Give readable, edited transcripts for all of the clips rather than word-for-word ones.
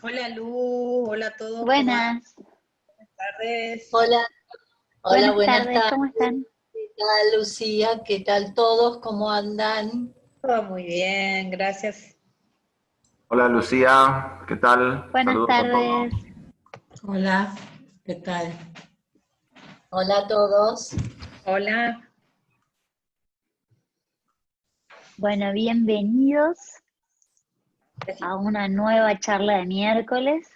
Hola Lu, hola a todos, ¿cómo andan? Buenas, Buenas tardes. Hola, hola, buenas buenas tardes, tardes. ¿cómo están? ¿Qué tal, Lucía? ¿Qué tal todos? ¿Cómo andan? Todo muy bien, gracias. Hola Lucía, ¿qué tal? Buenas Saludos a todos. tardes. Hola, ¿qué tal? Hola a todos. Hola. Bueno, bienvenidos a una nueva charla de miércoles.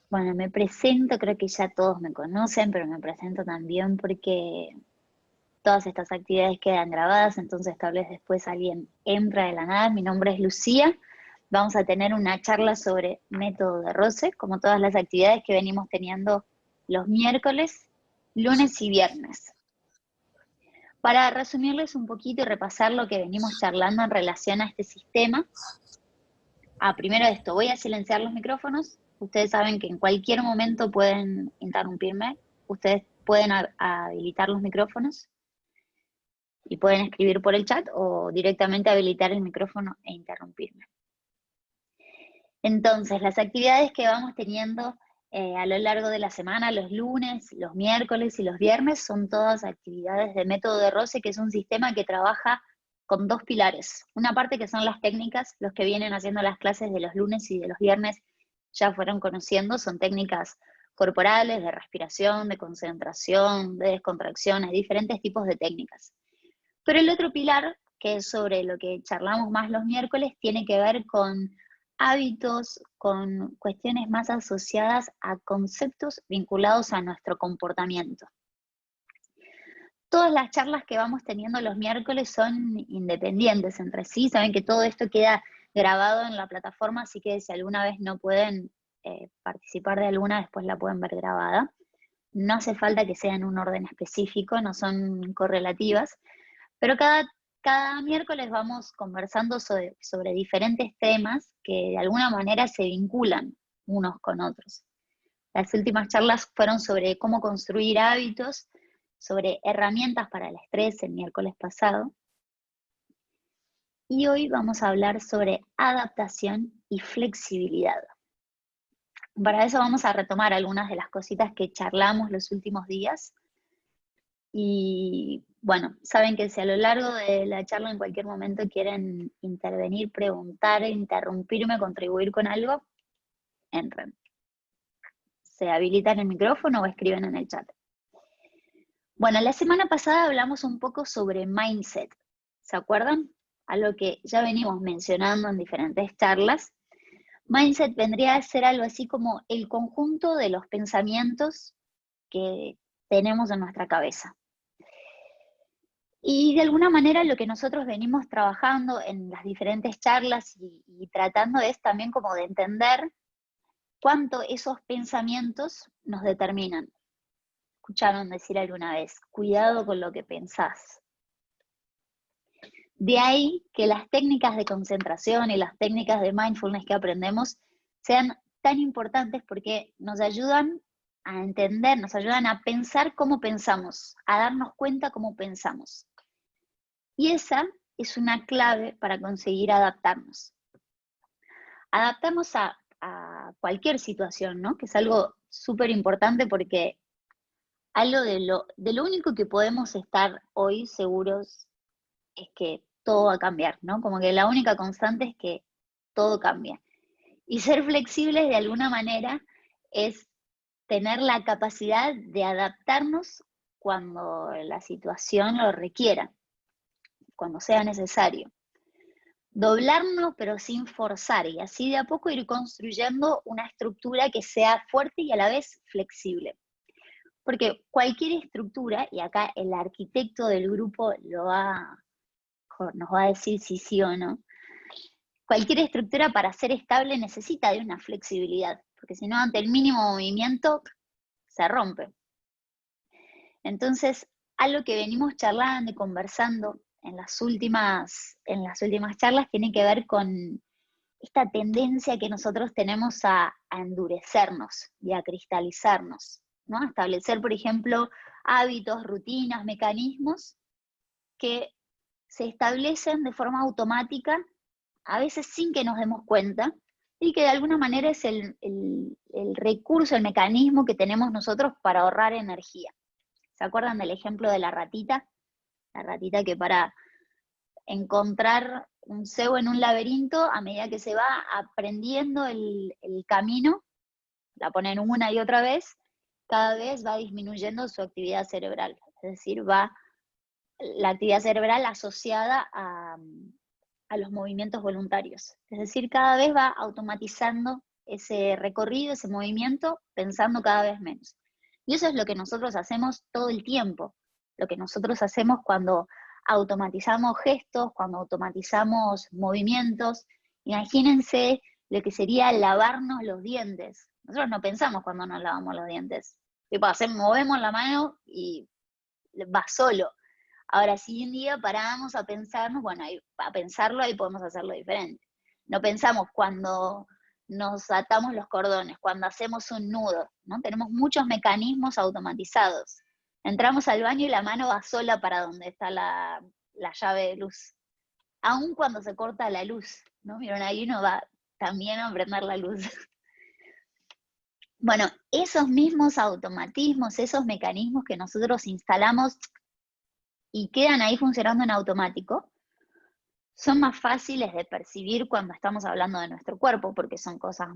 Bueno, me presento, creo que ya todos me conocen, pero me presento también porque todas estas actividades quedan grabadas, entonces tal vez después alguien entra de la nada. Mi nombre es Lucía. Vamos a tener una charla sobre método de roce, como todas las actividades que venimos teniendo los miércoles, lunes y viernes. Para resumirles un poquito y repasar lo que venimos charlando en relación a este sistema, primero esto, voy a silenciar los micrófonos. Ustedes saben que en cualquier momento pueden interrumpirme. Ustedes pueden habilitar los micrófonos y pueden escribir por el chat o directamente habilitar el micrófono e interrumpirme. Entonces, las actividades que vamos teniendo a lo largo de la semana, los lunes, los miércoles y los viernes, son todas actividades de método de roce, que es un sistema que trabaja con dos pilares. Una parte que son las técnicas, los que vienen haciendo las clases de los lunes y de los viernes ya fueron conociendo, son técnicas corporales, de respiración, de concentración, de descontracción, hay diferentes tipos de técnicas. Pero el otro pilar, que es sobre lo que charlamos más los miércoles, tiene que ver con hábitos, con cuestiones más asociadas a conceptos vinculados a nuestro comportamiento. Todas las charlas que vamos teniendo los miércoles son independientes entre sí. Saben que todo esto queda grabado en la plataforma, así que si alguna vez no pueden participar de alguna, después la pueden ver grabada. No hace falta que sea en un orden específico, no son correlativas, pero cada miércoles vamos conversando sobre diferentes temas que de alguna manera se vinculan unos con otros. Las últimas charlas fueron sobre cómo construir hábitos, sobre herramientas para el estrés el miércoles pasado. Y hoy vamos a hablar sobre adaptación y flexibilidad. Para eso vamos a retomar algunas de las cositas que charlamos los últimos días. Y bueno, saben que si a lo largo de la charla en cualquier momento quieren intervenir, preguntar, interrumpirme, contribuir con algo, entren. Se habilitan el micrófono o escriben en el chat. Bueno, la semana pasada hablamos un poco sobre mindset, ¿se acuerdan? Algo que ya venimos mencionando en diferentes charlas. Mindset vendría a ser algo así como el conjunto de los pensamientos que tenemos en nuestra cabeza. Y de alguna manera lo que nosotros venimos trabajando en las diferentes charlas y tratando es también como de entender cuánto esos pensamientos nos determinan. Escucharon decir alguna vez, cuidado con lo que pensás. De ahí que las técnicas de concentración y las técnicas de mindfulness que aprendemos sean tan importantes porque nos ayudan a entender, nos ayudan a pensar cómo pensamos, a darnos cuenta cómo pensamos. Y esa es una clave para conseguir adaptarnos. Adaptarnos a cualquier situación, ¿no? Que es algo súper importante porque algo de lo único que podemos estar hoy seguros es que todo va a cambiar, ¿no? Como que la única constante es que todo cambia. Y ser flexibles de alguna manera es tener la capacidad de adaptarnos cuando la situación lo requiera, cuando sea necesario. Doblarnos pero sin forzar y así de a poco ir construyendo una estructura que sea fuerte y a la vez flexible. Porque cualquier estructura, y acá el arquitecto del grupo nos va a decir si sí o no, cualquier estructura para ser estable necesita de una flexibilidad, porque si no ante el mínimo movimiento se rompe. Entonces, algo que venimos charlando y conversando en las últimas charlas tiene que ver con esta tendencia que nosotros tenemos a endurecernos y a cristalizarnos, ¿no? A establecer, por ejemplo, hábitos, rutinas, mecanismos que se establecen de forma automática a veces sin que nos demos cuenta, y que de alguna manera es el recurso, el mecanismo que tenemos nosotros para ahorrar energía. ¿Se acuerdan del ejemplo de la ratita? La ratita que para encontrar un cebo en un laberinto, a medida que se va aprendiendo el camino, la ponen una y otra vez, cada vez va disminuyendo su actividad cerebral. Es decir, va la actividad cerebral asociada a los movimientos voluntarios. Es decir, cada vez va automatizando ese recorrido, ese movimiento, pensando cada vez menos. Y eso es lo que nosotros hacemos todo el tiempo. Lo que nosotros hacemos cuando automatizamos gestos, cuando automatizamos movimientos. Imagínense lo que sería lavarnos los dientes. Nosotros no pensamos cuando nos lavamos los dientes. Tipo, movemos la mano y va solo. Ahora, si un día paramos a pensarnos, bueno, a pensarlo, ahí podemos hacerlo diferente. No pensamos cuando nos atamos los cordones, cuando hacemos un nudo, ¿no? Tenemos muchos mecanismos automatizados. Entramos al baño y la mano va sola para donde está la llave de luz. Aun cuando se corta la luz, ¿no? Miren, ahí uno va también a prender la luz. Bueno, esos mismos automatismos, esos mecanismos que nosotros instalamos y quedan ahí funcionando en automático, son más fáciles de percibir cuando estamos hablando de nuestro cuerpo, porque son cosas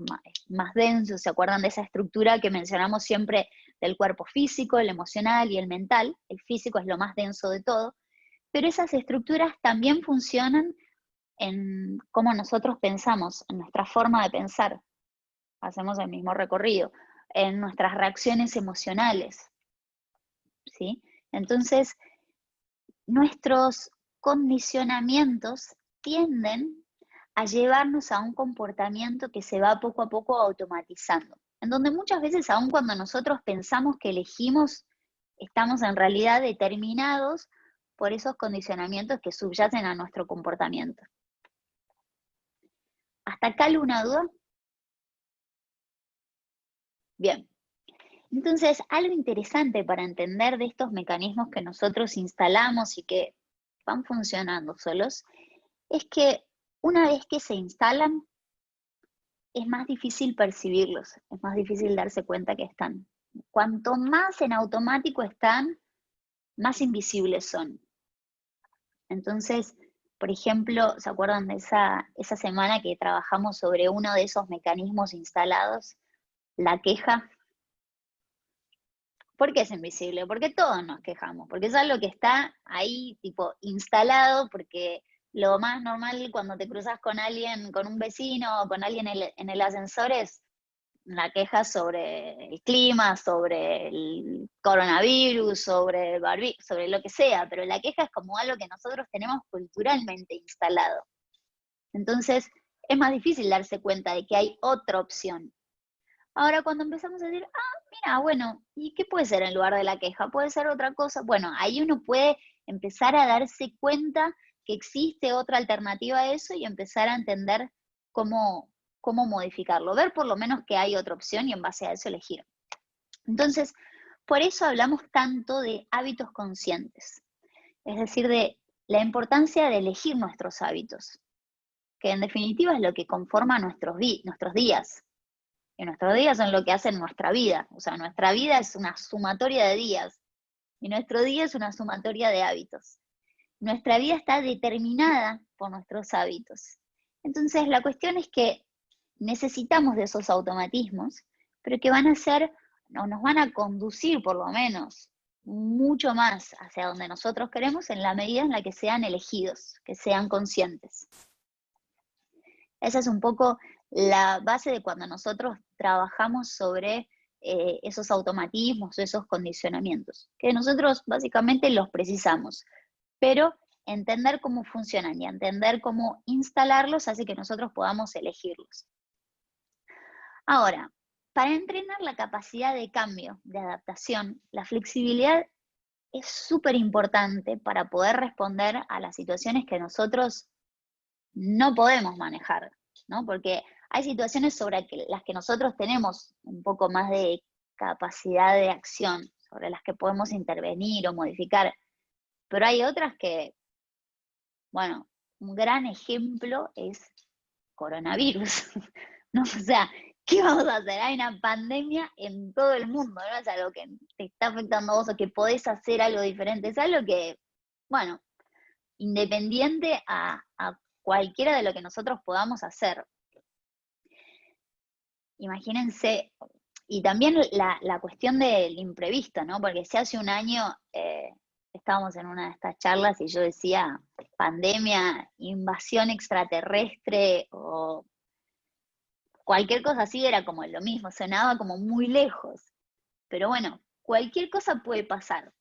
más densos. ¿Se acuerdan de esa estructura que mencionamos siempre del cuerpo físico, el emocional y el mental? El físico es lo más denso de todo, pero esas estructuras también funcionan en cómo nosotros pensamos, en nuestra forma de pensar. Hacemos el mismo recorrido, en nuestras reacciones emocionales, ¿sí? Entonces, nuestros condicionamientos tienden a llevarnos a un comportamiento que se va poco a poco automatizando, en donde muchas veces, aun cuando nosotros pensamos que elegimos, estamos en realidad determinados por esos condicionamientos que subyacen a nuestro comportamiento. ¿Hasta acá alguna duda? Bien. Entonces, algo interesante para entender de estos mecanismos que nosotros instalamos y que van funcionando solos, es que una vez que se instalan, es más difícil percibirlos, es más difícil darse cuenta que están. Cuanto más en automático están, más invisibles son. Entonces, por ejemplo, ¿se acuerdan de esa semana que trabajamos sobre uno de esos mecanismos instalados? La queja. ¿Por qué es invisible? Porque todos nos quejamos, porque es algo que está ahí, tipo, instalado, porque lo más normal cuando te cruzas con alguien, con un vecino o con alguien en el ascensor es la queja sobre el clima, sobre el coronavirus, sobre el barbijo, sobre lo que sea, pero la queja es como algo que nosotros tenemos culturalmente instalado. Entonces, es más difícil darse cuenta de que hay otra opción. Ahora, cuando empezamos a decir, mira, bueno, ¿y qué puede ser en lugar de la queja? ¿Puede ser otra cosa? Bueno, ahí uno puede empezar a darse cuenta que existe otra alternativa a eso y empezar a entender cómo modificarlo. Ver por lo menos que hay otra opción y en base a eso elegir. Entonces, por eso hablamos tanto de hábitos conscientes. Es decir, de la importancia de elegir nuestros hábitos, que en definitiva es lo que conforma nuestros días. Y nuestros días son lo que hacen nuestra vida. O sea, nuestra vida es una sumatoria de días. Y nuestro día es una sumatoria de hábitos. Nuestra vida está determinada por nuestros hábitos. Entonces, la cuestión es que necesitamos de esos automatismos, pero que van a ser, o nos van a conducir por lo menos, mucho más hacia donde nosotros queremos en la medida en la que sean elegidos, que sean conscientes. Esa es un poco la base de cuando nosotros trabajamos sobre esos automatismos, esos condicionamientos, que nosotros básicamente los precisamos, pero entender cómo funcionan y entender cómo instalarlos hace que nosotros podamos elegirlos. Ahora, para entrenar la capacidad de cambio, de adaptación, la flexibilidad es súper importante para poder responder a las situaciones que nosotros no podemos manejar, ¿no? Porque hay situaciones sobre las que nosotros tenemos un poco más de capacidad de acción, sobre las que podemos intervenir o modificar, pero hay otras que, bueno, un gran ejemplo es coronavirus. ¿No? O sea, ¿qué vamos a hacer? Hay una pandemia en todo el mundo, no es algo que te está afectando a vos o que podés hacer algo diferente, es algo que, bueno, independiente a cualquiera de lo que nosotros podamos hacer. Imagínense, y también la cuestión del imprevisto, ¿no? Porque si hace un año estábamos en una de estas charlas y yo decía pandemia, invasión extraterrestre o cualquier cosa así, era como lo mismo, sonaba como muy lejos. Pero bueno, cualquier cosa puede pasar.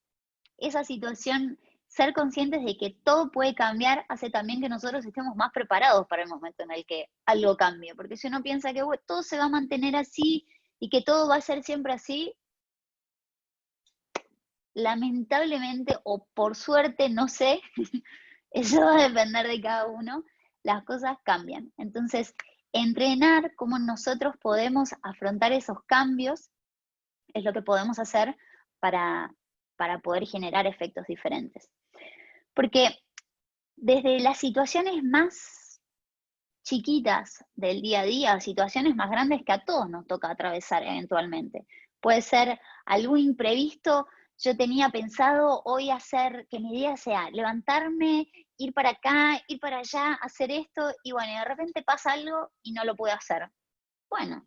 Esa situación, ser conscientes de que todo puede cambiar, hace también que nosotros estemos más preparados para el momento en el que algo cambie. Porque si uno piensa que bueno, todo se va a mantener así y que todo va a ser siempre así, lamentablemente o por suerte, no sé, eso va a depender de cada uno, las cosas cambian. Entonces, entrenar cómo nosotros podemos afrontar esos cambios es lo que podemos hacer para poder generar efectos diferentes. Porque desde las situaciones más chiquitas del día a día, situaciones más grandes que a todos nos toca atravesar eventualmente. Puede ser algún imprevisto. Yo tenía pensado hoy hacer, que mi día sea levantarme, ir para acá, ir para allá, hacer esto, y bueno, de repente pasa algo y no lo puedo hacer. Bueno,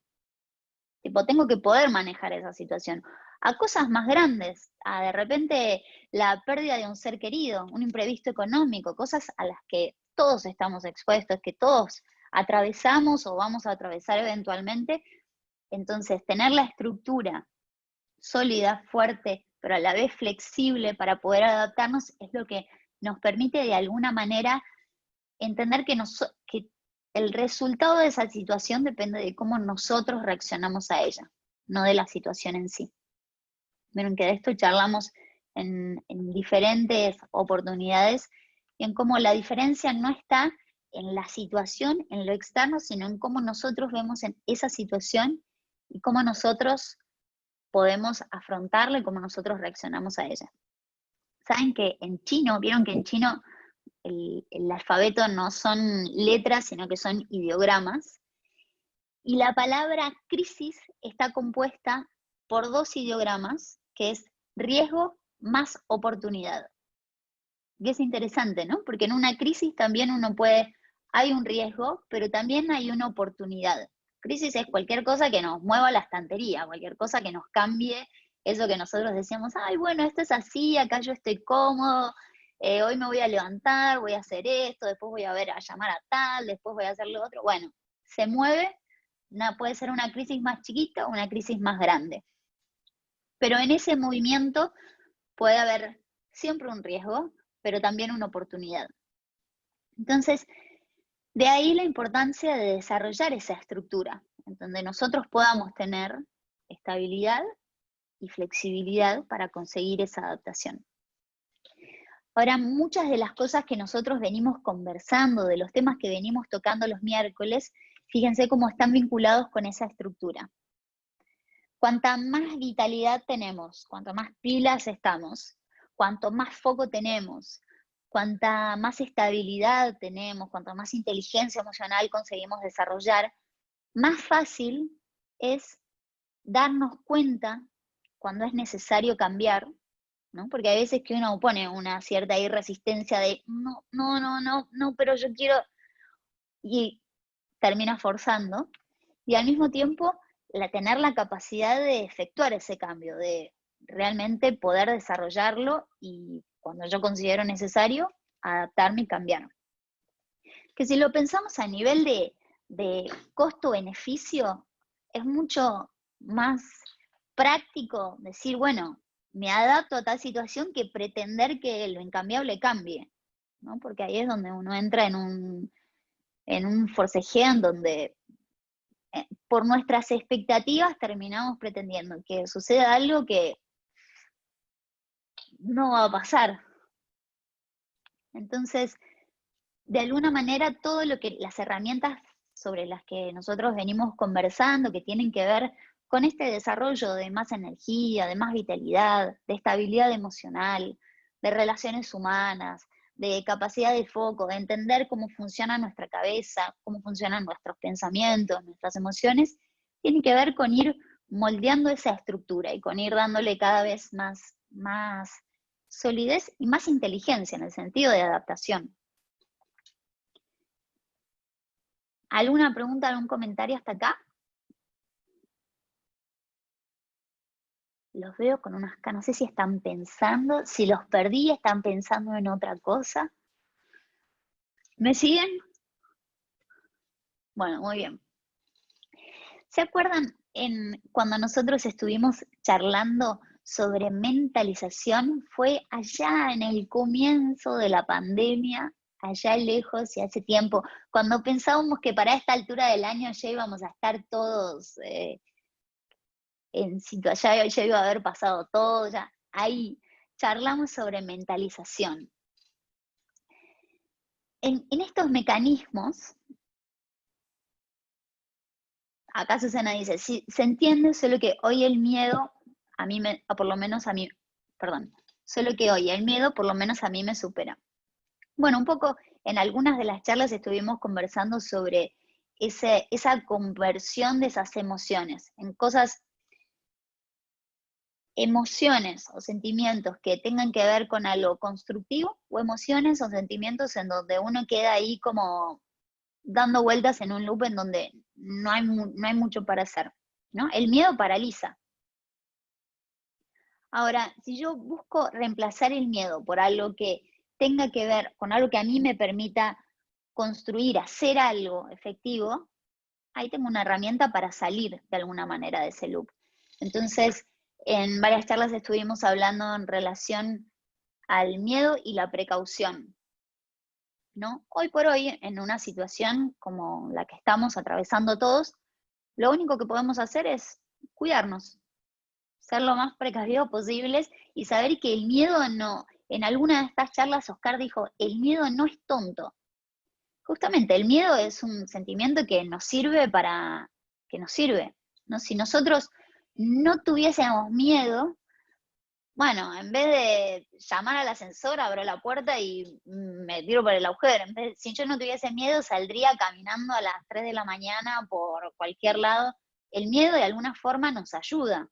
tipo, tengo que poder manejar esa situación. A cosas más grandes, a de repente la pérdida de un ser querido, un imprevisto económico, cosas a las que todos estamos expuestos, que todos atravesamos o vamos a atravesar eventualmente. Entonces, tener la estructura sólida, fuerte, pero a la vez flexible para poder adaptarnos es lo que nos permite de alguna manera entender que el resultado de esa situación depende de cómo nosotros reaccionamos a ella, no de la situación en sí. Vieron que de esto charlamos en diferentes oportunidades y en cómo la diferencia no está en la situación, en lo externo, sino en cómo nosotros vemos en esa situación y cómo nosotros podemos afrontarla y cómo nosotros reaccionamos a ella. Saben que en chino, vieron que en chino el alfabeto no son letras, sino que son ideogramas, y la palabra crisis está compuesta por 2 ideogramas, que es riesgo más oportunidad. Y es interesante, ¿no? Porque en una crisis también hay un riesgo, pero también hay una oportunidad. Crisis es cualquier cosa que nos mueva la estantería, cualquier cosa que nos cambie eso que nosotros decíamos, ay, bueno, esto es así, acá yo estoy cómodo, hoy me voy a levantar, voy a hacer esto, después voy a llamar a tal, después voy a hacer lo otro. Bueno, se mueve, puede ser una crisis más chiquita o una crisis más grande. Pero en ese movimiento puede haber siempre un riesgo, pero también una oportunidad. Entonces, de ahí la importancia de desarrollar esa estructura, en donde nosotros podamos tener estabilidad y flexibilidad para conseguir esa adaptación. Ahora, muchas de las cosas que nosotros venimos conversando, de los temas que venimos tocando los miércoles, fíjense cómo están vinculados con esa estructura. Cuanta más vitalidad tenemos, cuanto más pilas estamos, cuanto más foco tenemos, cuanta más estabilidad tenemos, cuanta más inteligencia emocional conseguimos desarrollar, más fácil es darnos cuenta cuando es necesario cambiar, ¿no? Porque hay veces que uno pone una cierta resistencia de no, pero yo quiero, y termina forzando, y al mismo tiempo tener la capacidad de efectuar ese cambio, de realmente poder desarrollarlo y cuando yo considero necesario, adaptarme y cambiar. Que si lo pensamos a nivel de costo-beneficio, es mucho más práctico decir, bueno, me adapto a tal situación que pretender que lo incambiable cambie, ¿no? Porque ahí es donde uno entra en un forcejeo en donde por nuestras expectativas terminamos pretendiendo que suceda algo que no va a pasar. Entonces, de alguna manera, todo lo que las herramientas sobre las que nosotros venimos conversando, que tienen que ver con este desarrollo de más energía, de más vitalidad, de estabilidad emocional, de relaciones humanas, de capacidad de foco, de entender cómo funciona nuestra cabeza, cómo funcionan nuestros pensamientos, nuestras emociones, tiene que ver con ir moldeando esa estructura y con ir dándole cada vez más solidez y más inteligencia en el sentido de adaptación. ¿Alguna pregunta, algún comentario hasta acá? Los veo con unas caras, no sé si están pensando, si los perdí, están pensando en otra cosa. ¿Me siguen? Bueno, muy bien. ¿Se acuerdan cuando nosotros estuvimos charlando sobre mentalización? Fue allá en el comienzo de la pandemia, allá lejos y hace tiempo, cuando pensábamos que para esta altura del año ya íbamos a estar todos en situación, ya iba a haber pasado todo, ya ahí charlamos sobre mentalización. En estos mecanismos, acá Susana dice, sí, se entiende, solo que hoy el miedo, solo que hoy el miedo por lo menos a mí me supera. Bueno, un poco en algunas de las charlas estuvimos conversando sobre esa conversión de esas emociones en emociones o sentimientos que tengan que ver con algo constructivo, o emociones o sentimientos en donde uno queda ahí como dando vueltas en un loop en donde no hay mucho para hacer, ¿no? El miedo paraliza. Ahora, si yo busco reemplazar el miedo por algo que tenga que ver con algo que a mí me permita construir, hacer algo efectivo, ahí tengo una herramienta para salir de alguna manera de ese loop. Entonces, en varias charlas estuvimos hablando en relación al miedo y la precaución, ¿no? Hoy por hoy, en una situación como la que estamos atravesando todos, lo único que podemos hacer es cuidarnos, ser lo más precavidos posibles y saber que el miedo no, en alguna de estas charlas Oscar dijo, el miedo no es tonto. Justamente, el miedo es un sentimiento que nos sirve ¿no? Si nosotros no tuviésemos miedo, bueno, en vez de llamar al ascensor, abro la puerta y me tiro por el agujero. Si yo no tuviese miedo, saldría caminando a las 3 de la mañana por cualquier lado. El miedo de alguna forma nos ayuda.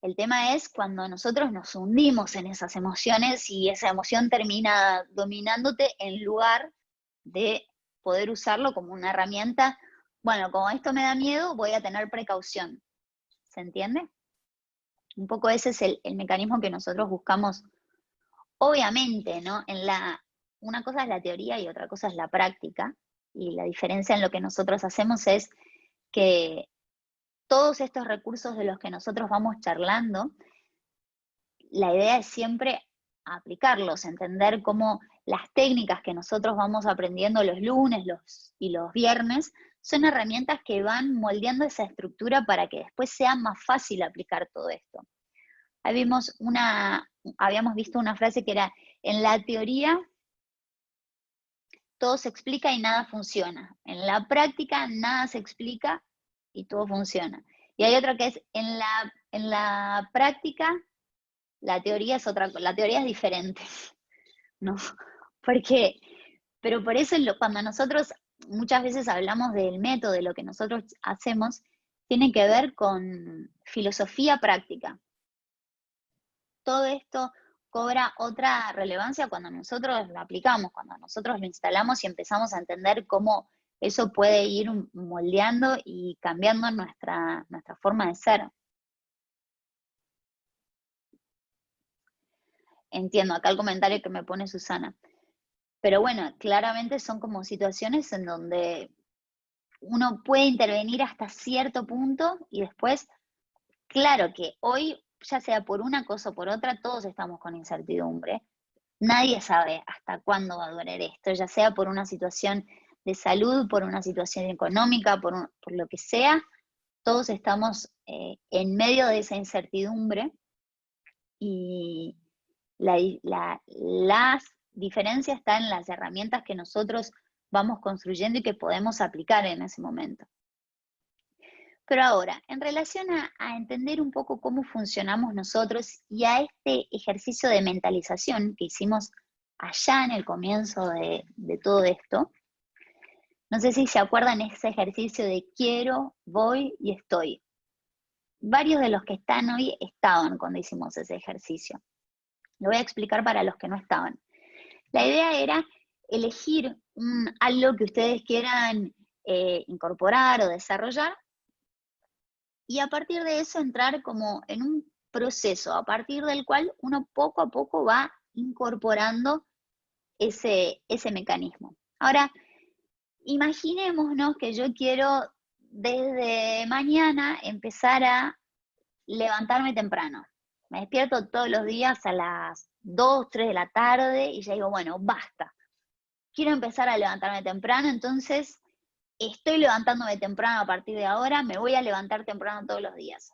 El tema es cuando nosotros nos hundimos en esas emociones y esa emoción termina dominándote en lugar de poder usarlo como una herramienta. Bueno, como esto me da miedo, voy a tener precaución. ¿Se entiende? Un poco ese es el mecanismo que nosotros buscamos. Obviamente, ¿no? Una cosa es la teoría y otra cosa es la práctica. Y la diferencia en lo que nosotros hacemos es que todos estos recursos de los que nosotros vamos charlando, la idea es siempre aplicarlos, entender cómo las técnicas que nosotros vamos aprendiendo los lunes y los viernes son herramientas que van moldeando esa estructura para que después sea más fácil aplicar todo esto. Habíamos visto una frase que era, en la teoría todo se explica y nada funciona. En la práctica nada se explica y todo funciona. Y hay otra que es, en la práctica la teoría es diferente, ¿no? Pero por eso cuando nosotros muchas veces hablamos del método, de lo que nosotros hacemos, tiene que ver con filosofía práctica. Todo esto cobra otra relevancia cuando nosotros lo aplicamos, cuando nosotros lo instalamos y empezamos a entender cómo eso puede ir moldeando y cambiando nuestra forma de ser. Entiendo acá el comentario que me pone Susana. Pero bueno, claramente son como situaciones en donde uno puede intervenir hasta cierto punto y después, claro que hoy, ya sea por una cosa o por otra, todos estamos con incertidumbre. Nadie sabe hasta cuándo va a durar esto, ya sea por una situación de salud, por una situación económica, por lo que sea, todos estamos en medio de esa incertidumbre y las diferencias están en las herramientas que nosotros vamos construyendo y que podemos aplicar en ese momento. Pero ahora, en relación a entender un poco cómo funcionamos nosotros y a este ejercicio de mentalización que hicimos allá en el comienzo de todo esto. No sé si se acuerdan ese ejercicio de quiero, voy y estoy. Varios de los que están hoy estaban cuando hicimos ese ejercicio. Lo voy a explicar para los que no estaban. La idea era elegir algo que ustedes quieran incorporar o desarrollar y a partir de eso entrar como en un proceso a partir del cual uno poco a poco va incorporando ese mecanismo. Ahora, imaginémonos que yo quiero desde mañana empezar a levantarme temprano. Me despierto todos los días a las 2, 3 de la tarde y ya digo, bueno, basta. Quiero empezar a levantarme temprano, entonces estoy levantándome temprano a partir de ahora, me voy a levantar temprano todos los días.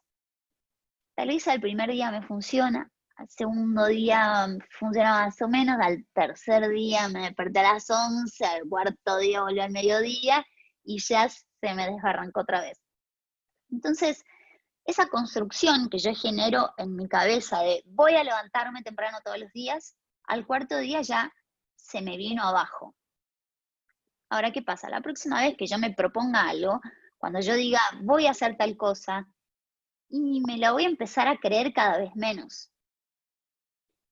Tal vez al primer día me funciona, al segundo día funciona más o menos, al tercer día me desperté a las 11, al cuarto día volví al mediodía y ya se me desbarrancó otra vez. Entonces, esa construcción que yo genero en mi cabeza de voy a levantarme temprano todos los días, al cuarto día ya se me vino abajo. Ahora, ¿qué pasa? La próxima vez que yo me proponga algo, cuando yo diga voy a hacer tal cosa, y me la voy a empezar a creer cada vez menos.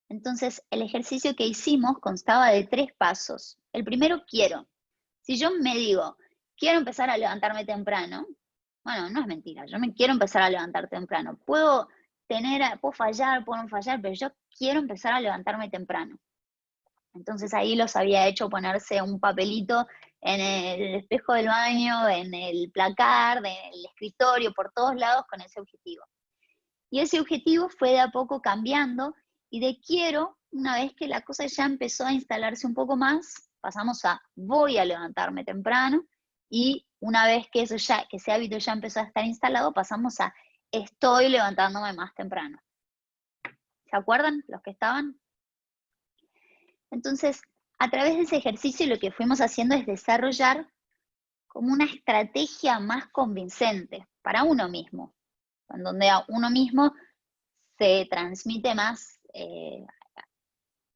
Entonces, el ejercicio que hicimos constaba de 3 pasos. El primero, quiero. Si yo me digo, quiero empezar a levantarme temprano, bueno, no es mentira, yo me quiero empezar a levantar temprano. Puedo fallar, puedo no fallar, pero yo quiero empezar a levantarme temprano. Entonces ahí los había hecho ponerse un papelito en el espejo del baño, en el placar, en el escritorio, por todos lados con ese objetivo. Y ese objetivo fue de a poco cambiando y de quiero, una vez que la cosa ya empezó a instalarse un poco más, pasamos a voy a levantarme temprano y una vez que ese hábito ya empezó a estar instalado, pasamos a estoy levantándome más temprano. ¿Se acuerdan los que estaban? Entonces, a través de ese ejercicio lo que fuimos haciendo es desarrollar como una estrategia más convincente para uno mismo, en donde a uno mismo se transmite más,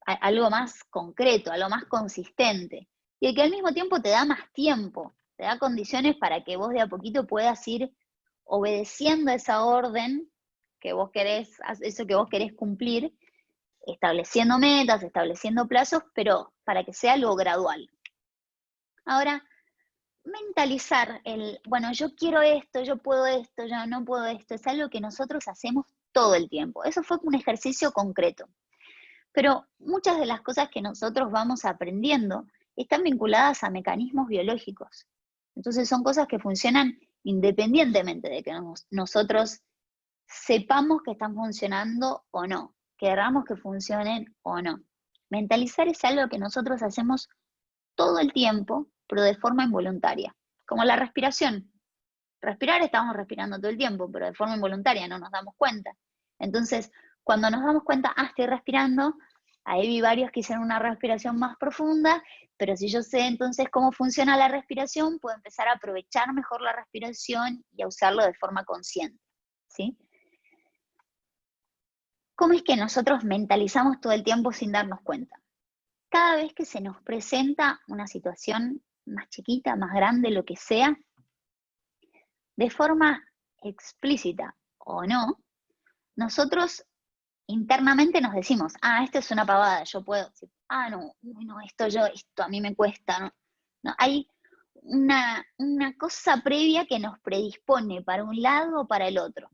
algo más concreto, algo más consistente, y que al mismo tiempo te da más tiempo, te da condiciones para que vos de a poquito puedas ir obedeciendo esa orden que vos querés, eso que vos querés cumplir, estableciendo metas, estableciendo plazos, pero para que sea algo gradual. Ahora, mentalizar bueno, yo quiero esto, yo puedo esto, yo no puedo esto, es algo que nosotros hacemos todo el tiempo. Eso fue un ejercicio concreto. Pero muchas de las cosas que nosotros vamos aprendiendo están vinculadas a mecanismos biológicos. Entonces son cosas que funcionan independientemente de que nosotros sepamos que están funcionando o no, queramos que funcionen o no. Mentalizar es algo que nosotros hacemos todo el tiempo, pero de forma involuntaria, como la respiración. Respirar estamos respirando todo el tiempo, pero de forma involuntaria no nos damos cuenta. Entonces, cuando nos damos cuenta, estoy respirando, ahí vi varios que hicieron una respiración más profunda, pero si yo sé entonces cómo funciona la respiración, puedo empezar a aprovechar mejor la respiración y a usarlo de forma consciente, ¿sí? ¿Cómo es que nosotros mentalizamos todo el tiempo sin darnos cuenta? Cada vez que se nos presenta una situación más chiquita, más grande, lo que sea, de forma explícita o no, nosotros internamente nos decimos, esto es una pavada, yo puedo decir, no, esto a mí me cuesta, no. No, hay una cosa previa que nos predispone para un lado o para el otro.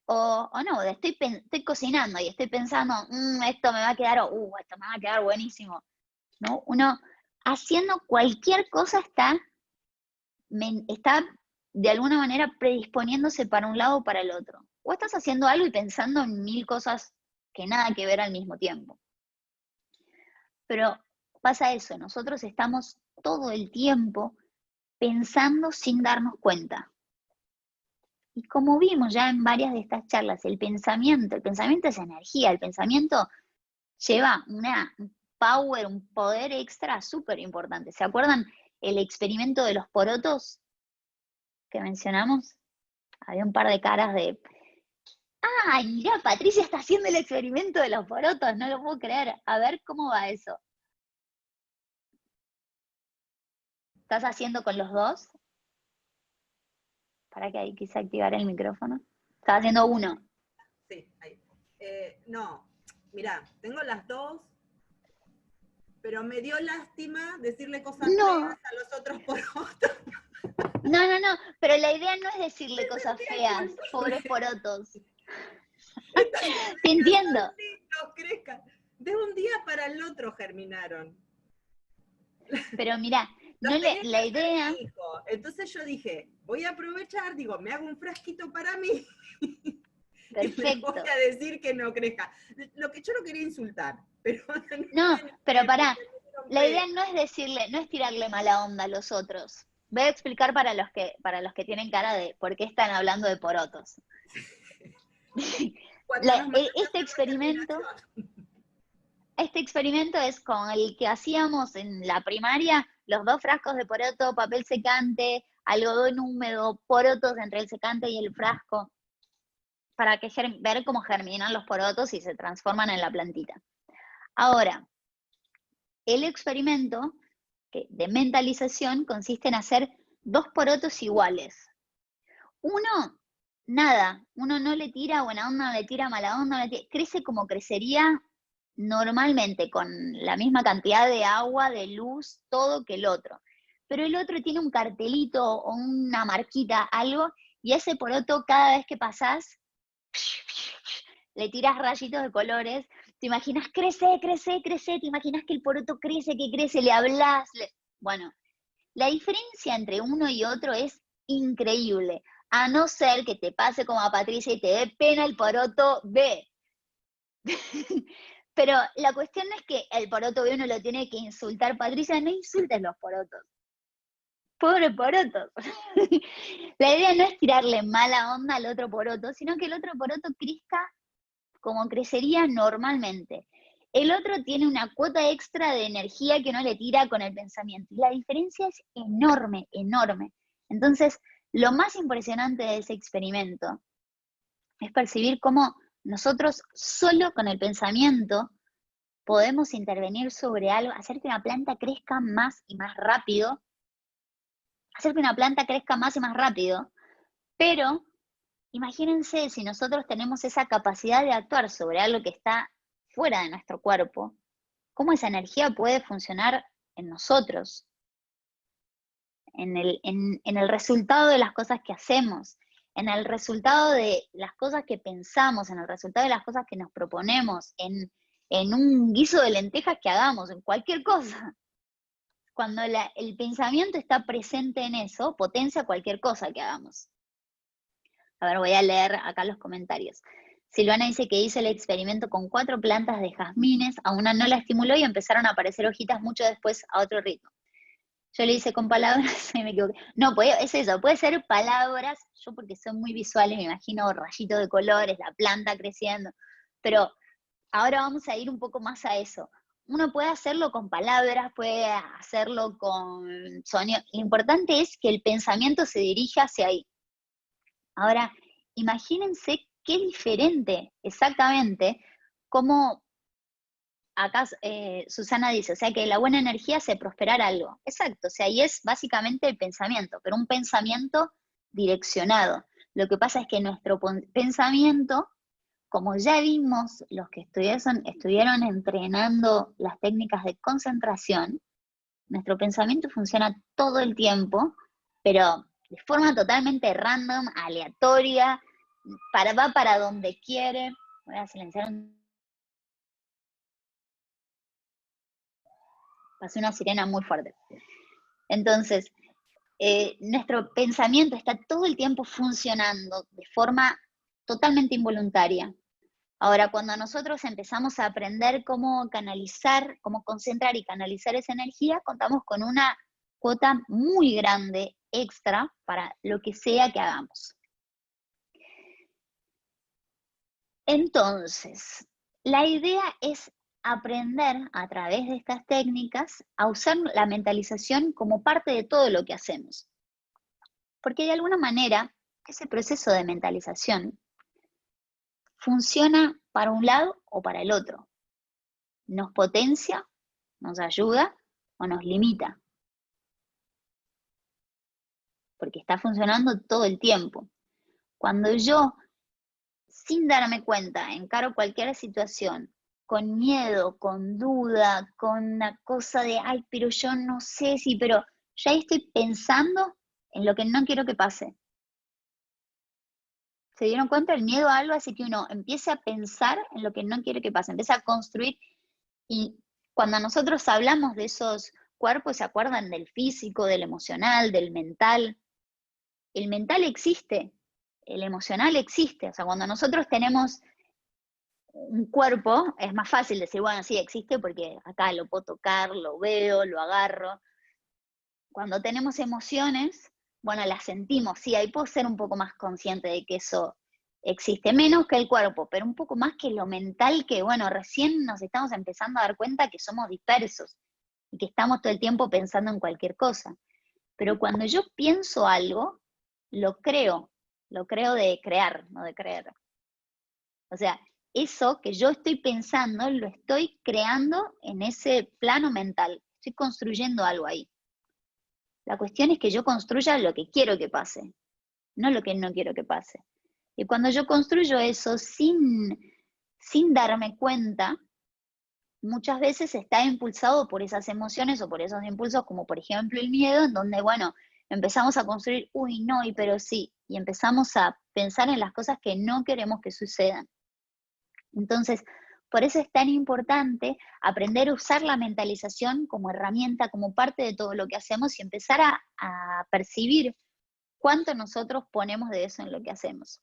O no, estoy cocinando y estoy pensando, esto me va a quedar, esto me va a quedar buenísimo. ¿No? Uno haciendo cualquier cosa está de alguna manera predisponiéndose para un lado o para el otro. O estás haciendo algo y pensando en 1000 cosas que nada que ver al mismo tiempo. Pero pasa eso, nosotros estamos todo el tiempo pensando sin darnos cuenta. Y como vimos ya en varias de estas charlas, el pensamiento es energía, el pensamiento lleva un power, un poder extra súper importante. ¿Se acuerdan el experimento de los porotos que mencionamos? Había un par de caras de Ay, mirá, Patricia está haciendo el experimento de los porotos, no lo puedo creer. A ver cómo va eso. ¿Estás haciendo con los dos? Para que ahí quise activar el micrófono. Estás haciendo uno. Sí, ahí. No, mirá, tengo las dos, pero me dio lástima decirle cosas feas a los otros porotos. No, pero la idea no es decirle cosas feas, pobres porotos. Te entiendo. Crezcan. De un día para el otro germinaron. Pero mirá, no la idea... Entonces yo dije, voy a aprovechar, digo, me hago un frasquito para mí. Perfecto. Y le voy a decir que no crezca. Lo que yo no quería insultar, pero... No, pero pará, la idea no es decirle, no es tirarle mala onda a los otros. Voy a explicar para los que tienen cara de por qué están hablando de porotos. Este experimento es con el que hacíamos en la primaria, los 2 frascos de poroto, papel secante, algodón húmedo, porotos entre el secante y el frasco, para ver cómo germinan los porotos y se transforman en la plantita. Ahora, el experimento de mentalización consiste en hacer 2 porotos iguales. Uno, nada, uno no le tira buena onda, no le tira mala onda, crece como crecería normalmente, con la misma cantidad de agua, de luz, todo que el otro. Pero el otro tiene un cartelito o una marquita, algo, y ese poroto cada vez que pasás, le tiras rayitos de colores, te imaginas crece, te imaginas que el poroto crece, le hablas. Bueno, la diferencia entre uno y otro es increíble, a no ser que te pase como a Patricia y te dé pena el poroto B. Pero la cuestión no es que el poroto B uno lo tiene que insultar. Patricia, no insultes los porotos. Pobre poroto. La idea no es tirarle mala onda al otro poroto, sino que el otro poroto crezca como crecería normalmente. El otro tiene una cuota extra de energía que uno le tira con el pensamiento. Y la diferencia es enorme, enorme. Entonces, lo más impresionante de ese experimento es percibir cómo nosotros solo con el pensamiento podemos intervenir sobre algo, hacer que una planta crezca más y más rápido, pero imagínense si nosotros tenemos esa capacidad de actuar sobre algo que está fuera de nuestro cuerpo, cómo esa energía puede funcionar en nosotros, en el resultado de las cosas que hacemos, en el resultado de las cosas que pensamos, en el resultado de las cosas que nos proponemos, en un guiso de lentejas que hagamos, en cualquier cosa. Cuando el pensamiento está presente en eso, potencia cualquier cosa que hagamos. A ver, voy a leer acá los comentarios. Silvana dice que hizo el experimento con 4 plantas de jazmines, a una no la estimuló y empezaron a aparecer hojitas mucho después a otro ritmo. Yo le hice con palabras y me equivoqué. No, es eso, puede ser palabras, yo porque soy muy visual y me imagino rayitos de colores, la planta creciendo, pero ahora vamos a ir un poco más a eso. Uno puede hacerlo con palabras, puede hacerlo con sonido. Lo importante es que el pensamiento se dirija hacia ahí. Ahora, imagínense qué diferente, exactamente, como acá Susana dice, o sea, que la buena energía hace prosperar algo. Exacto, o sea, y es básicamente el pensamiento, pero un pensamiento direccionado. Lo que pasa es que nuestro pensamiento, como ya vimos, los que estuvieron entrenando las técnicas de concentración, nuestro pensamiento funciona todo el tiempo, pero de forma totalmente random, aleatoria, va para donde quiere. Voy a silenciar pasé una sirena muy fuerte. Entonces, nuestro pensamiento está todo el tiempo funcionando de forma totalmente involuntaria. Ahora, cuando nosotros empezamos a aprender cómo canalizar, cómo concentrar y canalizar esa energía, contamos con una cuota muy grande extra para lo que sea que hagamos. Entonces, la idea es aprender a través de estas técnicas a usar la mentalización como parte de todo lo que hacemos. Porque de alguna manera, ese proceso de mentalización funciona para un lado o para el otro. Nos potencia, nos ayuda o nos limita. Porque está funcionando todo el tiempo. Cuando yo, sin darme cuenta, encaro cualquier situación, con miedo, con duda, con una cosa de, ay, pero yo no sé si, pero ya estoy pensando en lo que no quiero que pase. ¿Se dieron cuenta? El miedo a algo hace que uno empiece a pensar en lo que no quiere que pase, empieza a construir. Y cuando nosotros hablamos de esos cuerpos, ¿se acuerdan del físico, del emocional, del mental? El mental existe, el emocional existe. O sea, cuando nosotros tenemos un cuerpo, es más fácil decir, bueno, sí, existe porque acá lo puedo tocar, lo veo, lo agarro. Cuando tenemos emociones, bueno, las sentimos, sí, ahí puedo ser un poco más consciente de que eso existe, menos que el cuerpo, pero un poco más que lo mental, que bueno, recién nos estamos empezando a dar cuenta que somos dispersos y que estamos todo el tiempo pensando en cualquier cosa. Pero cuando yo pienso algo, lo creo de crear, no de creer. O sea, eso que yo estoy pensando, lo estoy creando en ese plano mental, estoy construyendo algo ahí. La cuestión es que yo construya lo que quiero que pase, no lo que no quiero que pase. Y cuando yo construyo eso sin darme cuenta, muchas veces está impulsado por esas emociones o por esos impulsos, como por ejemplo el miedo, en donde, bueno, empezamos a construir, uy, no, y pero sí, y empezamos a pensar en las cosas que no queremos que sucedan. Entonces, por eso es tan importante aprender a usar la mentalización como herramienta, como parte de todo lo que hacemos y empezar a percibir cuánto nosotros ponemos de eso en lo que hacemos.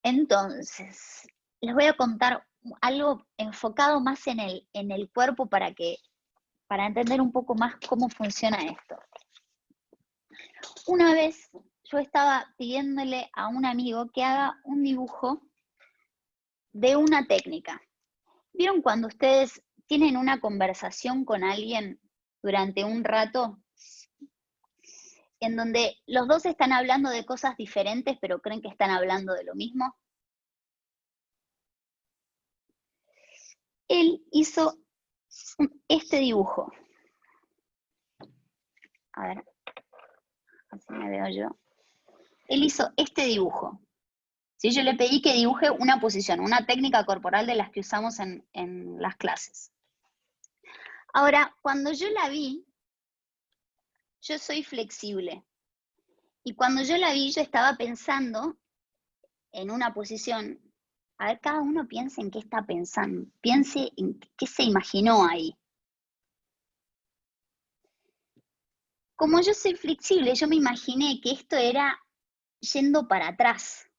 Entonces, les voy a contar algo enfocado más en el cuerpo para entender un poco más cómo funciona esto. Una vez yo estaba pidiéndole a un amigo que haga un dibujo de una técnica. ¿Vieron cuando ustedes tienen una conversación con alguien durante un rato en donde los dos están hablando de cosas diferentes pero creen que están hablando de lo mismo? Él hizo este dibujo. A ver, así me veo yo. Él hizo este dibujo. ¿Sí? Yo le pedí que dibuje una posición, una técnica corporal de las que usamos en las clases. Ahora, cuando yo la vi, yo soy flexible. Y cuando yo la vi, yo estaba pensando en una posición. A ver, cada uno piense en qué está pensando. Piense en qué se imaginó ahí. Como yo soy flexible, yo me imaginé que esto era yendo para atrás,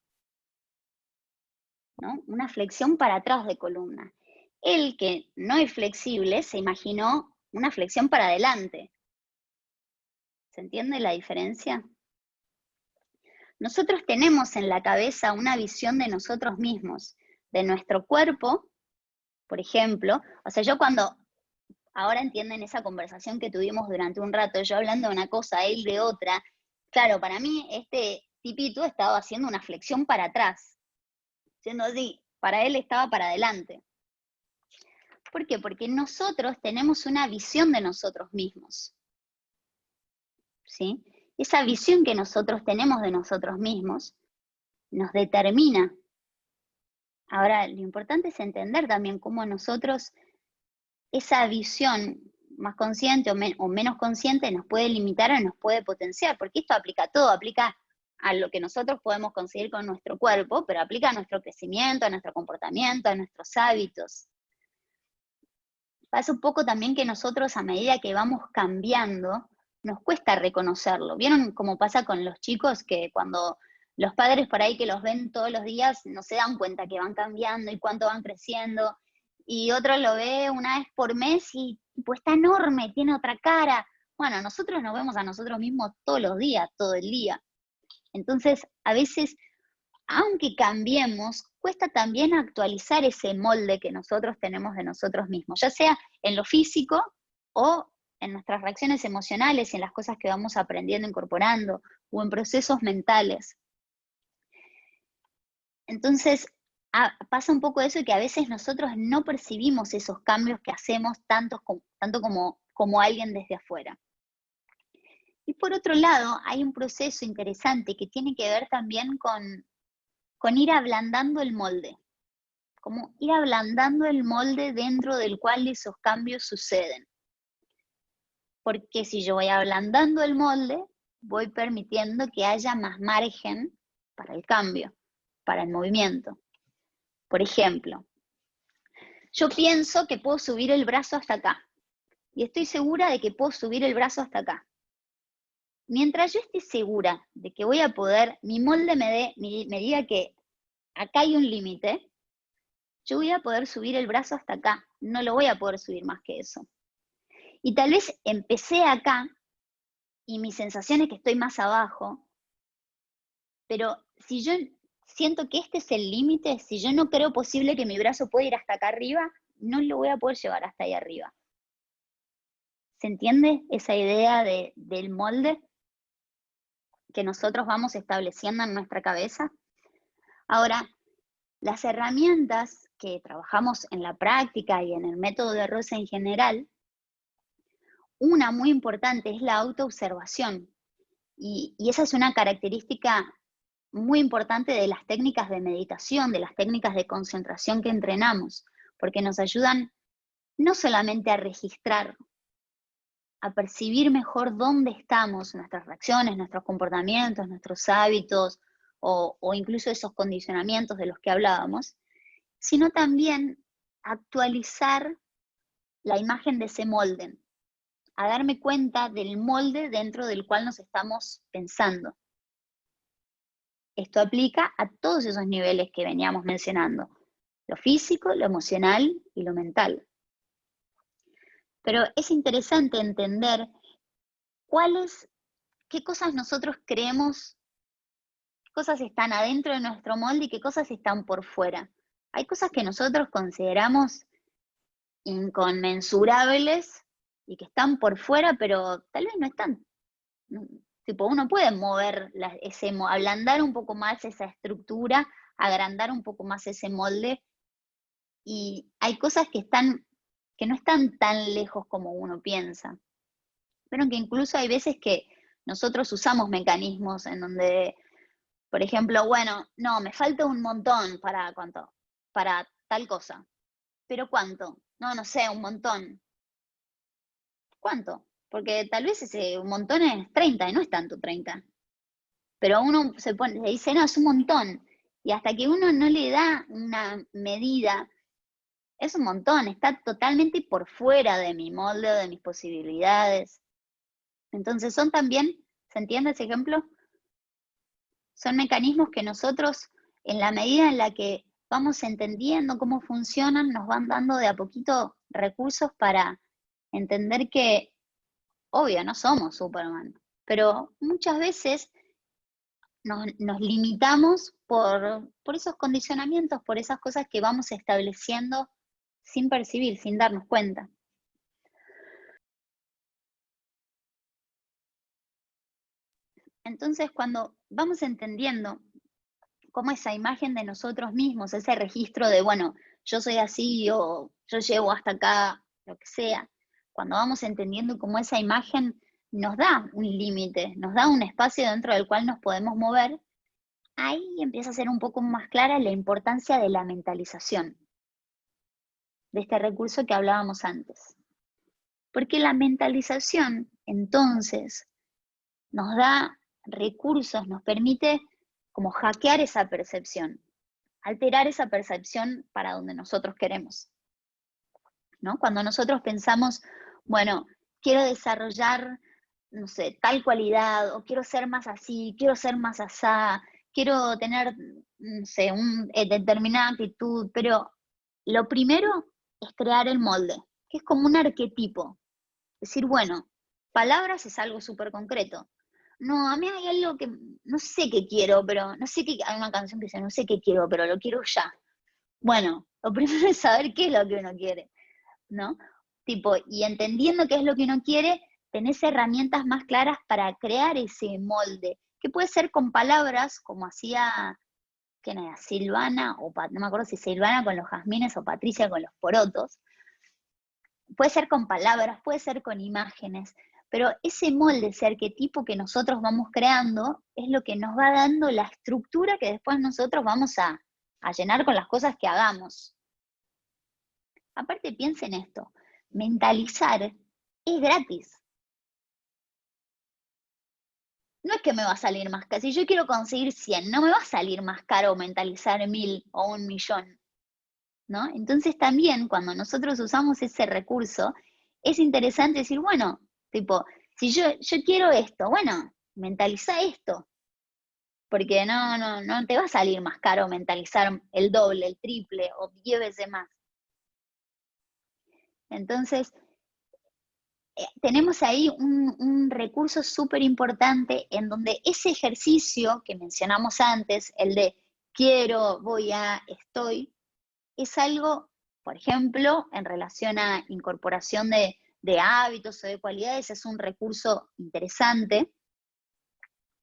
¿no? Una flexión para atrás de columna. El que no es flexible se imaginó una flexión para adelante. ¿Se entiende la diferencia? Nosotros tenemos en la cabeza una visión de nosotros mismos, de nuestro cuerpo, por ejemplo. O sea, yo cuando, ahora entienden esa conversación que tuvimos durante un rato, yo hablando de una cosa, él de otra. Claro, para mí este tipito estaba haciendo una flexión para atrás, siendo así, para él estaba para adelante. ¿Por qué? Porque nosotros tenemos una visión de nosotros mismos, ¿sí? Esa visión que nosotros tenemos de nosotros mismos nos determina. Ahora, lo importante es entender también cómo nosotros, esa visión más consciente o menos consciente nos puede limitar o nos puede potenciar, porque esto aplica a todo, aplica a lo que nosotros podemos conseguir con nuestro cuerpo, pero aplica a nuestro crecimiento, a nuestro comportamiento, a nuestros hábitos. Pasa un poco también que nosotros, a medida que vamos cambiando, nos cuesta reconocerlo. ¿Vieron cómo pasa con los chicos que cuando los padres por ahí que los ven todos los días no se dan cuenta que van cambiando y cuánto van creciendo? Y otro lo ve una vez por mes y pues está enorme, tiene otra cara. Bueno, nosotros nos vemos a nosotros mismos todos los días, todo el día. Entonces, a veces, aunque cambiemos, cuesta también actualizar ese molde que nosotros tenemos de nosotros mismos, ya sea en lo físico o en nuestras reacciones emocionales, en las cosas que vamos aprendiendo, incorporando, o en procesos mentales. Entonces, pasa un poco eso, que a veces nosotros no percibimos esos cambios que hacemos tanto como alguien desde afuera. Y por otro lado, hay un proceso interesante que tiene que ver también con ir ablandando el molde, como ir ablandando el molde dentro del cual esos cambios suceden. Porque si yo voy ablandando el molde, voy permitiendo que haya más margen para el cambio, para el movimiento. Por ejemplo, yo pienso que puedo subir el brazo hasta acá, y estoy segura de que puedo subir el brazo hasta acá. Mientras yo esté segura de que voy a poder, mi molde me diga que acá hay un límite, yo voy a poder subir el brazo hasta acá, no lo voy a poder subir más que eso. Y tal vez empecé acá, y mi sensación es que estoy más abajo, pero si yo siento que este es el límite, si yo no creo posible que mi brazo pueda ir hasta acá arriba, no lo voy a poder llevar hasta ahí arriba. ¿Se entiende esa idea del molde que nosotros vamos estableciendo en nuestra cabeza? Ahora, las herramientas que trabajamos en la práctica y en el método de Rosa en general, una muy importante es la autoobservación. Y esa es una característica muy importante de las técnicas de meditación, de las técnicas de concentración que entrenamos, porque nos ayudan no solamente a registrar, a percibir mejor dónde estamos, nuestras reacciones, nuestros comportamientos, nuestros hábitos, o incluso esos condicionamientos de los que hablábamos, sino también actualizar la imagen de ese molde, a darme cuenta del molde dentro del cual nos estamos pensando. Esto aplica a todos esos niveles que veníamos mencionando, lo físico, lo emocional y lo mental. Pero es interesante entender qué cosas nosotros creemos, qué cosas están adentro de nuestro molde y qué cosas están por fuera. Hay cosas que nosotros consideramos inconmensurables y que están por fuera, pero tal vez no están. Tipo, uno puede mover, ablandar un poco más esa estructura, agrandar un poco más ese molde, y hay cosas que no están tan lejos como uno piensa. Pero que incluso hay veces que nosotros usamos mecanismos en donde, por ejemplo, bueno, no, me falta un montón para tal cosa. ¿Pero cuánto? No sé, un montón. ¿Cuánto? Porque tal vez ese un montón es 30 y no es tanto 30. Pero uno se dice, no, es un montón. Y hasta que uno no le da una medida, es un montón, está totalmente por fuera de mi molde, de mis posibilidades. Entonces son también, ¿se entiende ese ejemplo? Son mecanismos que nosotros, en la medida en la que vamos entendiendo cómo funcionan, nos van dando de a poquito recursos para entender que, obvio, no somos Superman, pero muchas veces nos limitamos por esos condicionamientos, por esas cosas que vamos estableciendo sin percibir, sin darnos cuenta. Entonces, cuando vamos entendiendo cómo esa imagen de nosotros mismos, ese registro de, bueno, yo soy así, o yo llego hasta acá, lo que sea, cuando vamos entendiendo cómo esa imagen nos da un límite, nos da un espacio dentro del cual nos podemos mover, ahí empieza a ser un poco más clara la importancia de la mentalización, de este recurso que hablábamos antes. Porque la mentalización, entonces, nos da recursos, nos permite como hackear esa percepción, alterar esa percepción para donde nosotros queremos, ¿no? Cuando nosotros pensamos, bueno, quiero desarrollar, no sé, tal cualidad, o quiero ser más así, quiero ser más asá, quiero tener, no sé, determinada actitud, pero lo primero es crear el molde, que es como un arquetipo. Decir, bueno, palabras es algo súper concreto. No, a mí hay algo que no sé qué quiero, pero no sé qué, hay una canción que dice, no sé qué quiero, pero lo quiero ya. Bueno, lo primero es saber qué es lo que uno quiere, ¿no? Tipo, y entendiendo qué es lo que uno quiere, tenés herramientas más claras para crear ese molde, que puede ser con palabras, como hacía ¿quién era? Silvana, no me acuerdo si Silvana con los jazmines o Patricia con los porotos. Puede ser con palabras, puede ser con imágenes, pero ese molde, ese arquetipo que nosotros vamos creando, es lo que nos va dando la estructura que después nosotros vamos a llenar con las cosas que hagamos. Aparte, piensen esto, mentalizar es gratis. No es que me va a salir más caro, si yo quiero conseguir 100, no me va a salir más caro mentalizar 1000 o 1.000.000, ¿no? Entonces también cuando nosotros usamos ese recurso, es interesante decir, bueno, tipo, si yo quiero esto, bueno, mentaliza esto, porque no te va a salir más caro mentalizar el doble, el triple o 10 veces más. Entonces, tenemos ahí un recurso súper importante en donde ese ejercicio que mencionamos antes, el de quiero, voy a, estoy, es algo, por ejemplo, en relación a incorporación de hábitos o de cualidades, es un recurso interesante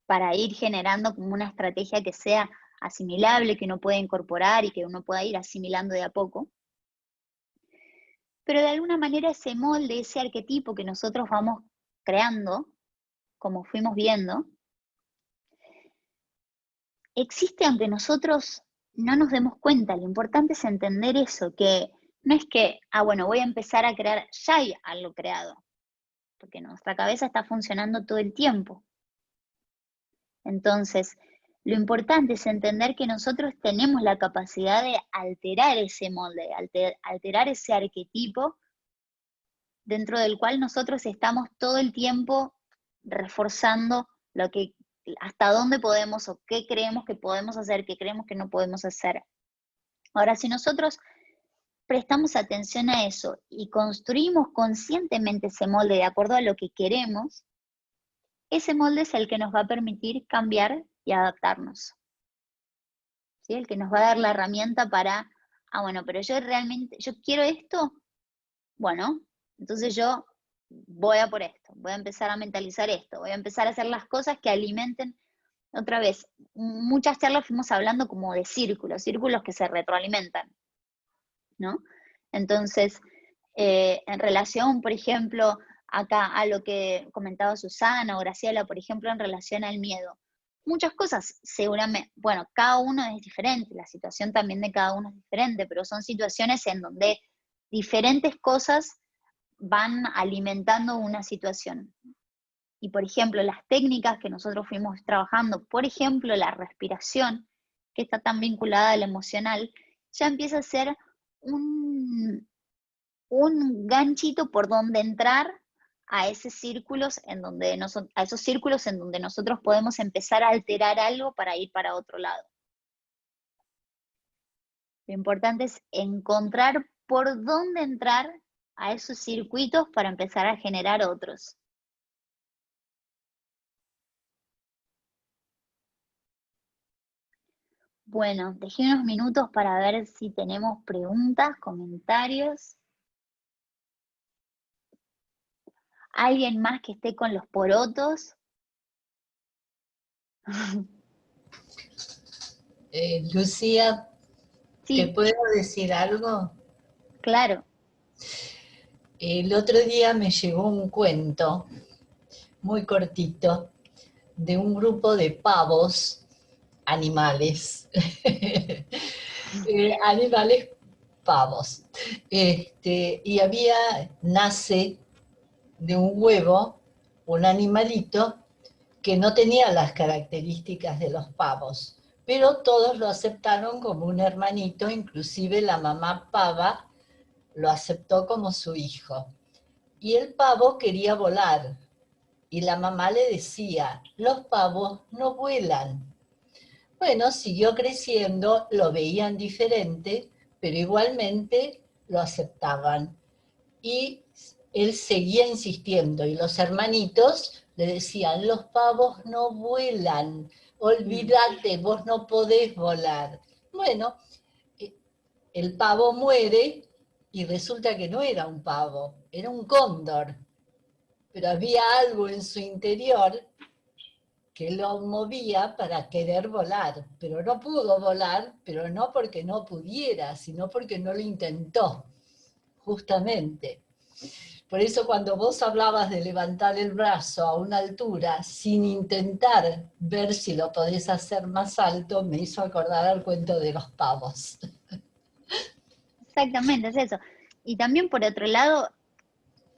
para ir generando como una estrategia que sea asimilable, que uno pueda incorporar y que uno pueda ir asimilando de a poco. Pero de alguna manera ese molde, ese arquetipo que nosotros vamos creando, como fuimos viendo, existe aunque nosotros no nos demos cuenta. Lo importante es entender eso, que no es que, bueno, voy a empezar a crear, ya hay algo creado, porque nuestra cabeza está funcionando todo el tiempo. Entonces, lo importante es entender que nosotros tenemos la capacidad de alterar ese molde, alterar ese arquetipo dentro del cual nosotros estamos todo el tiempo reforzando hasta dónde podemos o qué creemos que podemos hacer, qué creemos que no podemos hacer. Ahora, si nosotros prestamos atención a eso y construimos conscientemente ese molde de acuerdo a lo que queremos, ese molde es el que nos va a permitir cambiar y adaptarnos. ¿Sí? El que nos va a dar la herramienta para, bueno, pero yo quiero esto, bueno, entonces yo voy a por esto, voy a empezar a mentalizar esto, voy a empezar a hacer las cosas que alimenten. Otra vez, muchas charlas fuimos hablando como de círculos que se retroalimentan, ¿no? Entonces, en relación, por ejemplo, acá a lo que comentaba Susana o Graciela, por ejemplo, en relación al miedo. Muchas cosas, seguramente, bueno, cada uno es diferente, la situación también de cada uno es diferente, pero son situaciones en donde diferentes cosas van alimentando una situación. Y por ejemplo, las técnicas que nosotros fuimos trabajando, por ejemplo, la respiración, que está tan vinculada al emocional, ya empieza a ser un ganchito por donde entrar a esos círculos en donde nosotros podemos empezar a alterar algo para ir para otro lado. Lo importante es encontrar por dónde entrar a esos circuitos para empezar a generar otros. Bueno, dejé unos minutos para ver si tenemos preguntas, comentarios. ¿Alguien más que esté con los porotos? Lucía, Sí. ¿te puedo decir algo? Claro. El otro día me llegó un cuento muy cortito de un grupo de pavos, animales, animales pavos. Y nace de un huevo un animalito que no tenía las características de los pavos, pero todos lo aceptaron como un hermanito, inclusive la mamá pava lo aceptó como su hijo. Y el pavo quería volar, y la mamá le decía, los pavos no vuelan. Bueno, siguió creciendo, lo veían diferente, pero igualmente lo aceptaban. Y él seguía insistiendo, y los hermanitos le decían, los pavos no vuelan, olvídate, vos no podés volar. Bueno, el pavo muere y resulta que no era un pavo, era un cóndor. Pero había algo en su interior que lo movía para querer volar, pero no pudo volar, pero no porque no pudiera, sino porque no lo intentó, justamente. Por eso cuando vos hablabas de levantar el brazo a una altura sin intentar ver si lo podés hacer más alto, me hizo acordar al cuento de los pavos. Exactamente, es eso. Y también por otro lado,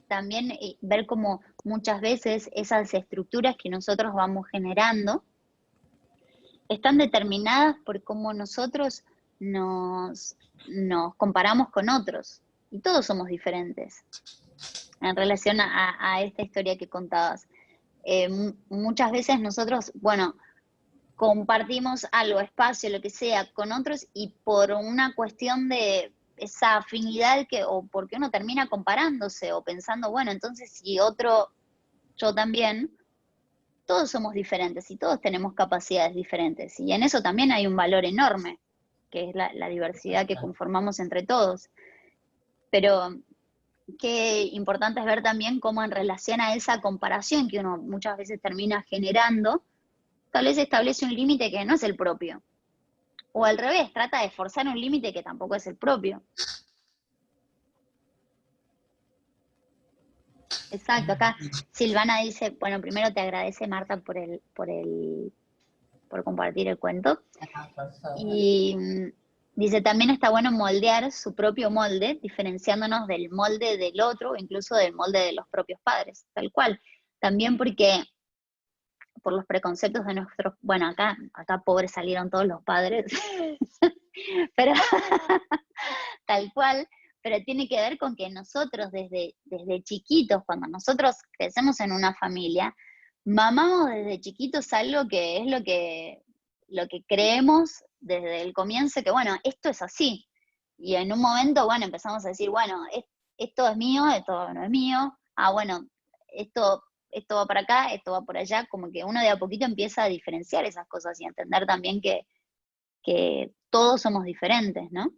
también ver cómo muchas veces esas estructuras que nosotros vamos generando están determinadas por cómo nosotros nos comparamos con otros. Y todos somos diferentes en relación a esta historia que contabas. Muchas veces nosotros, bueno, compartimos algo, espacio, lo que sea, con otros y por una cuestión de esa afinidad o porque uno termina comparándose o pensando, bueno, entonces si otro, yo también, todos somos diferentes y todos tenemos capacidades diferentes. Y en eso también hay un valor enorme, que es la diversidad que conformamos entre todos. Pero qué importante es ver también cómo en relación a esa comparación que uno muchas veces termina generando, tal vez establece un límite que no es el propio. O al revés, trata de forzar un límite que tampoco es el propio. Exacto, acá Silvana dice, bueno, primero te agradece Marta por compartir el cuento. Y dice, también está bueno moldear su propio molde, diferenciándonos del molde del otro, o incluso del molde de los propios padres, tal cual. También porque por los preconceptos de nuestros, bueno, acá pobres salieron todos los padres, pero tal cual, pero tiene que ver con que nosotros desde chiquitos, cuando nosotros crecemos en una familia, mamamos desde chiquitos algo que es lo que creemos desde el comienzo, que bueno, esto es así. Y en un momento, bueno, empezamos a decir, bueno, esto es mío, esto no es mío, bueno, esto va para acá, esto va por allá, como que uno de a poquito empieza a diferenciar esas cosas y a entender también que todos somos diferentes, ¿no?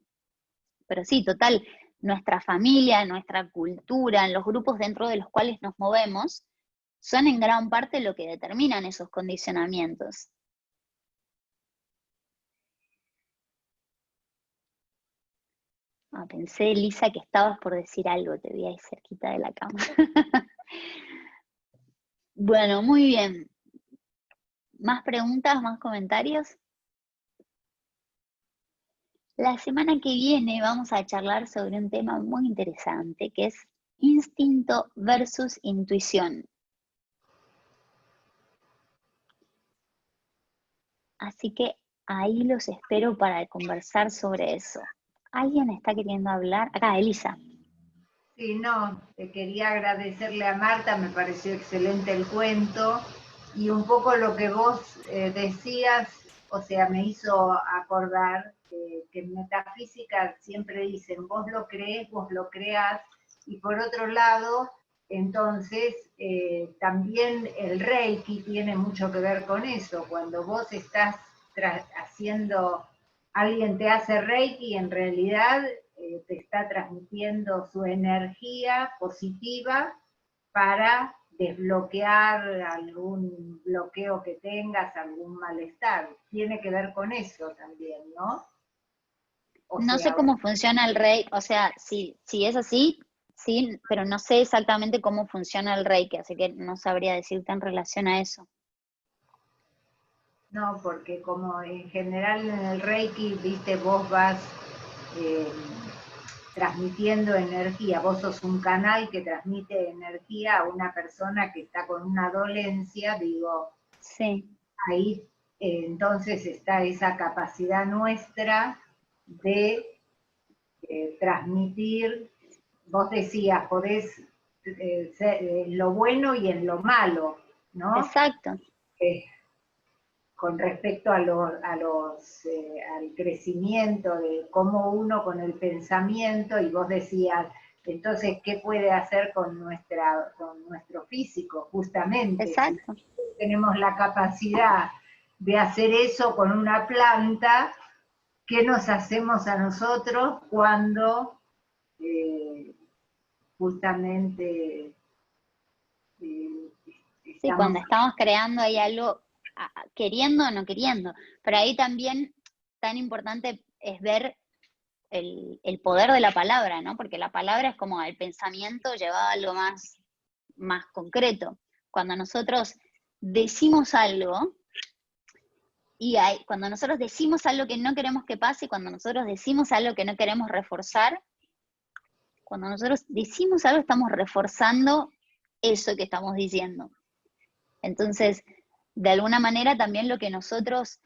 Pero sí, total, nuestra familia, nuestra cultura, los grupos dentro de los cuales nos movemos, son en gran parte lo que determinan esos condicionamientos. Pensé, Elisa, que estabas por decir algo, te vi ahí cerquita de la cama. Bueno, muy bien. ¿Más preguntas, más comentarios? La semana que viene vamos a charlar sobre un tema muy interesante, que es instinto versus intuición. Así que ahí los espero para conversar sobre eso. ¿Alguien está queriendo hablar? Acá, Elisa. Sí, no, te quería agradecerle a Marta, me pareció excelente el cuento y un poco lo que vos decías, o sea, me hizo acordar que en metafísica siempre dicen, vos lo creés, vos lo creás, y por otro lado, entonces también el Reiki tiene mucho que ver con eso, cuando vos estás haciendo, alguien te hace Reiki, en realidad te está transmitiendo su energía positiva para desbloquear algún bloqueo que tengas, algún malestar. Tiene que ver con eso también, ¿no? No sé cómo funciona el Reiki, o sea, si es así, sí, pero no sé exactamente cómo funciona el Reiki, así que no sabría decirte en relación a eso. No, porque como en general en el Reiki, viste, vos vas transmitiendo energía, vos sos un canal que transmite energía a una persona que está con una dolencia, digo, sí. Ahí entonces está esa capacidad nuestra de transmitir, vos decías, podés lo bueno y en lo malo, ¿no? Exacto. Con respecto al crecimiento de cómo uno con el pensamiento, y vos decías, entonces, ¿qué puede hacer con nuestro físico? Justamente, exacto. Si tenemos la capacidad de hacer eso con una planta, ¿qué nos hacemos a nosotros cuando justamente sí, cuando estamos creando ahí algo queriendo o no queriendo. Pero ahí también tan importante es ver el poder de la palabra, ¿no? Porque la palabra es como el pensamiento llevado a algo más concreto. Cuando nosotros decimos algo, cuando nosotros decimos algo que no queremos que pase, cuando nosotros decimos algo que no queremos reforzar, cuando nosotros decimos algo estamos reforzando eso que estamos diciendo. Entonces, de alguna manera también lo que nosotros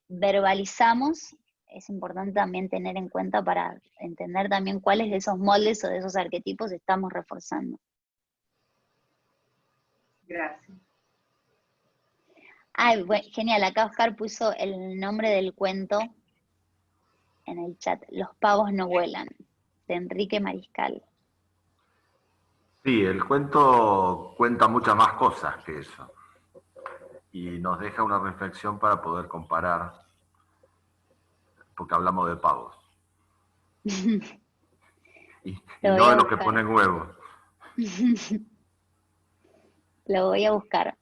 verbalizamos es importante también tener en cuenta para entender también cuáles de esos moldes o de esos arquetipos estamos reforzando. Gracias. Ay, bueno, genial, acá Oscar puso el nombre del cuento en el chat, Los pavos no vuelan, de Enrique Mariscal. Sí, el cuento cuenta muchas más cosas que eso. Y nos deja una reflexión para poder comparar, porque hablamos de pavos. Y no de los que ponen huevos. Lo voy a buscar.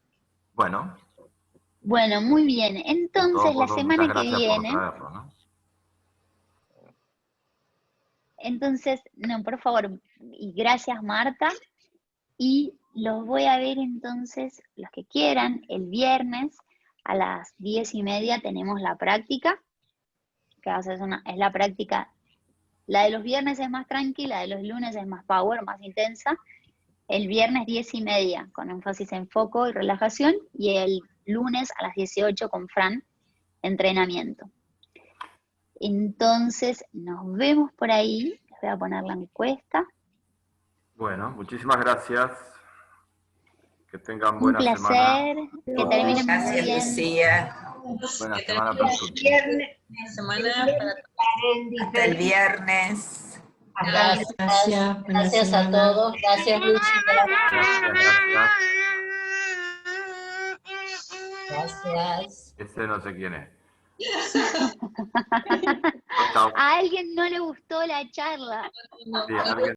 Bueno. Bueno, muy bien. Entonces, la semana que viene... Traerlo, ¿no? Entonces, no, por favor, y gracias Marta. Y los voy a ver entonces, los que quieran, el viernes a las 10:30 tenemos la práctica, que es la práctica, la de los viernes es más tranquila, la de los lunes es más power, más intensa. El viernes 10:30 con énfasis en foco y relajación, y el lunes a las 18 con Fran, entrenamiento. Entonces, nos vemos por ahí. Les voy a poner la encuesta. Bueno, muchísimas gracias. Que tengan buena semana. Un placer, que terminen muy bien. Gracias, Lucía. Buena semana para todos. Hasta el viernes. Gracias a todos. Gracias, Lucía. Gracias. Ese no sé quién es. A alguien no le gustó la charla. Sí, a alguien